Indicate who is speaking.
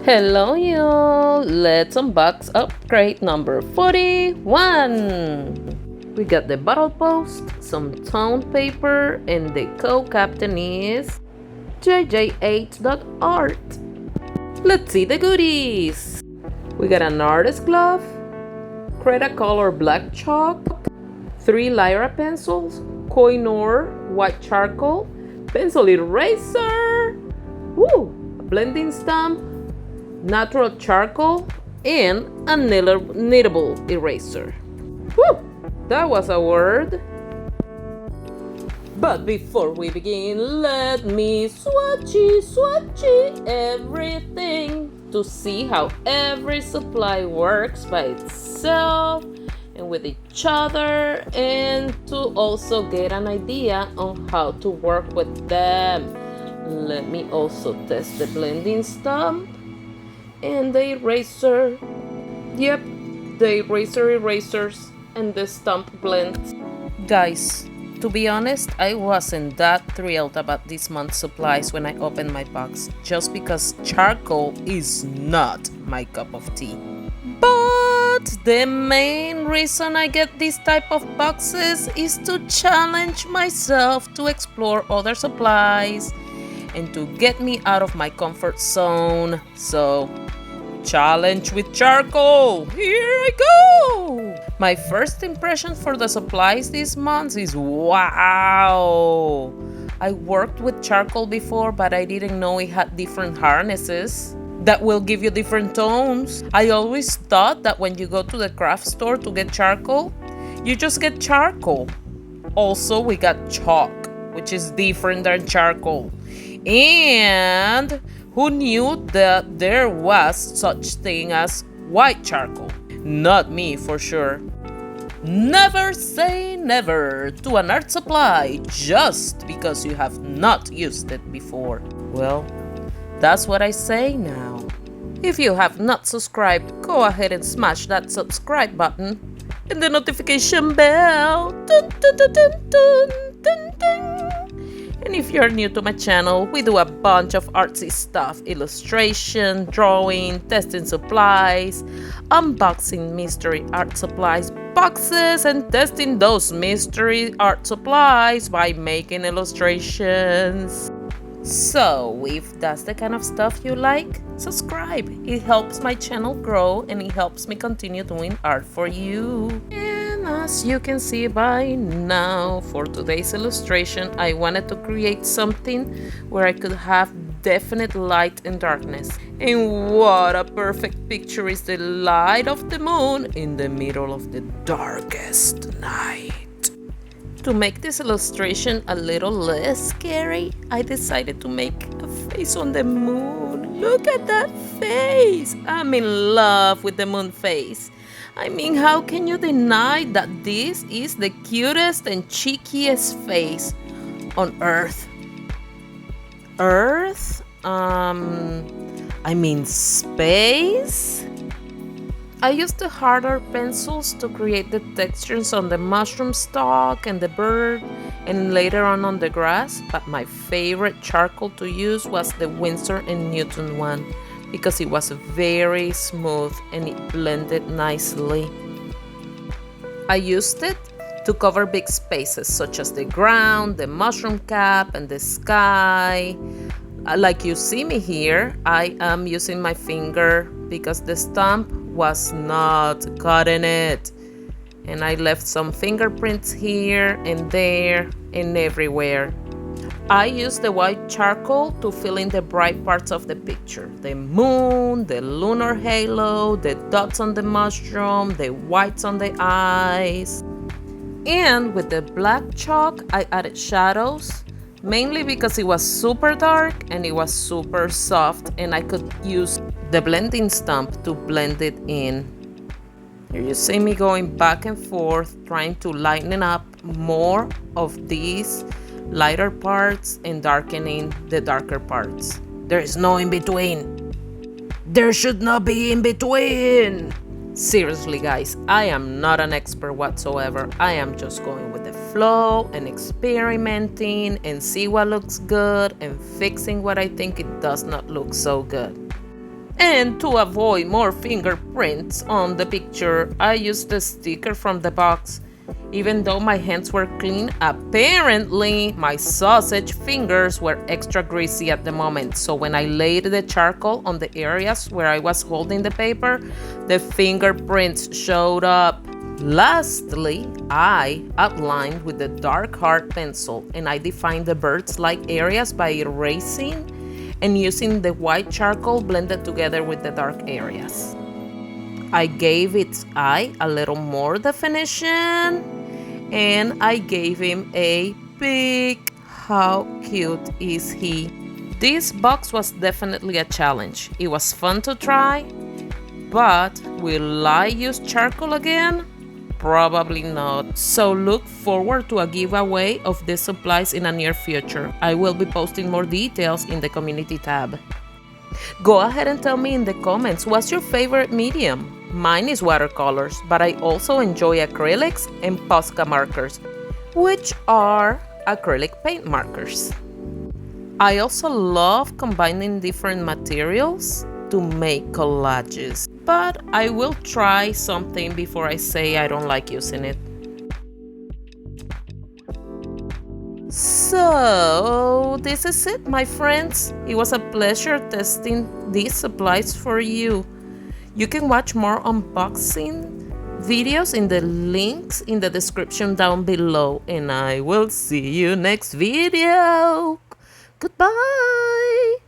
Speaker 1: Hello y'all, let's unbox upgrade number 41. We got the bottle post, some tone paper, and the co-captain is JJ8.art. Let's see the goodies. We got an artist glove, Cretacolor black chalk, 3 Lyra pencils, Koh-i-Noor white charcoal, pencil eraser, woo, a blending stamp, natural charcoal, and a knittable eraser. Woo! That was a word. But before we begin, let me swatchy everything to see how every supply works by itself and with each other, and to also get an idea on how to work with them. Let me also test the blending stamp and the eraser. Yep, the erasers and the stamp blends. Guys, to be honest, I wasn't that thrilled about this month's supplies when I opened my box, just because charcoal is not my cup of tea. But the main reason I get this type of boxes is to challenge myself to explore other supplies and to get me out of my comfort zone. So, challenge with charcoal! Here I go! My first impression for the supplies this month is wow! I worked with charcoal before, but I didn't know it had different harnesses that will give you different tones. I always thought that when you go to the craft store to get charcoal, you just get charcoal. Also, we got chalk, which is different than charcoal. And who knew that there was such thing as white charcoal? Not me, for sure. Never say never to an art supply just because you have not used it before. Well, that's what I say now. If you have not subscribed, go ahead and smash that subscribe button and the notification bell. Dun, dun, dun, dun, dun, dun, dun. And if you're new to my channel, we do a bunch of artsy stuff: illustration, drawing, testing supplies, unboxing mystery art supplies boxes, and testing those mystery art supplies by making illustrations. So, if that's the kind of stuff you like, subscribe. It helps my channel grow and it helps me continue doing art for you. And as you can see by now, for today's illustration, I wanted to create something where I could have definite light and darkness. And what a perfect picture is the light of the moon in the middle of the darkest night. To make this illustration a little less scary, I decided to make a face on the moon. Look at that face! I'm in love with the moon face. I mean, how can you deny that this is the cutest and cheekiest face on Earth? Earth? I mean space? I used the harder pencils to create the textures on the mushroom stalk and the bird, and later on the grass, but my favorite charcoal to use was the Winsor & Newton one, because it was very smooth and it blended nicely. I used it to cover big spaces such as the ground, the mushroom cap, and the sky. Like you see me here, I am using my finger because the stamp was not cutting it, and I left some fingerprints here and there and everywhere. I used the white charcoal to fill in the bright parts of the picture: the moon, the lunar halo, the dots on the mushroom, the whites on the eyes. And with the black chalk, I added shadows, mainly because it was super dark and it was super soft, and I could use the blending stamp to blend it in. Here you see me going back and forth, trying to lighten up more of these lighter parts and darkening the darker parts. There is no in between. There should not be in between. Seriously guys, I am not an expert whatsoever. I am just going with the flow and experimenting and see what looks good and fixing what I think it does not look so good. And to avoid more fingerprints on the picture, I used the sticker from the box. Even though my hands were clean, apparently my sausage fingers were extra greasy at the moment. So when I laid the charcoal on the areas where I was holding the paper, the fingerprints showed up. Lastly, I outlined with the dark hard pencil, and I defined the birds-like areas by erasing and using the white charcoal blended together with the dark areas. I gave its eye a little more definition, and I gave him a beak. How cute is he? This box was definitely a challenge. It was fun to try, but will I use charcoal again? Probably not. So look forward to a giveaway of these supplies in a near future. I will be posting more details in the community tab. Go ahead and tell me in the comments what's your favorite medium. Mine is watercolors, but I also enjoy acrylics and Posca markers, which are acrylic paint markers. I also love combining different materials to make collages, but I will try something before I say I don't like using it. So this is it, my friends. It was a pleasure testing these supplies for you. You can watch more unboxing videos in the links in the description down below, and I will see you next video. Goodbye.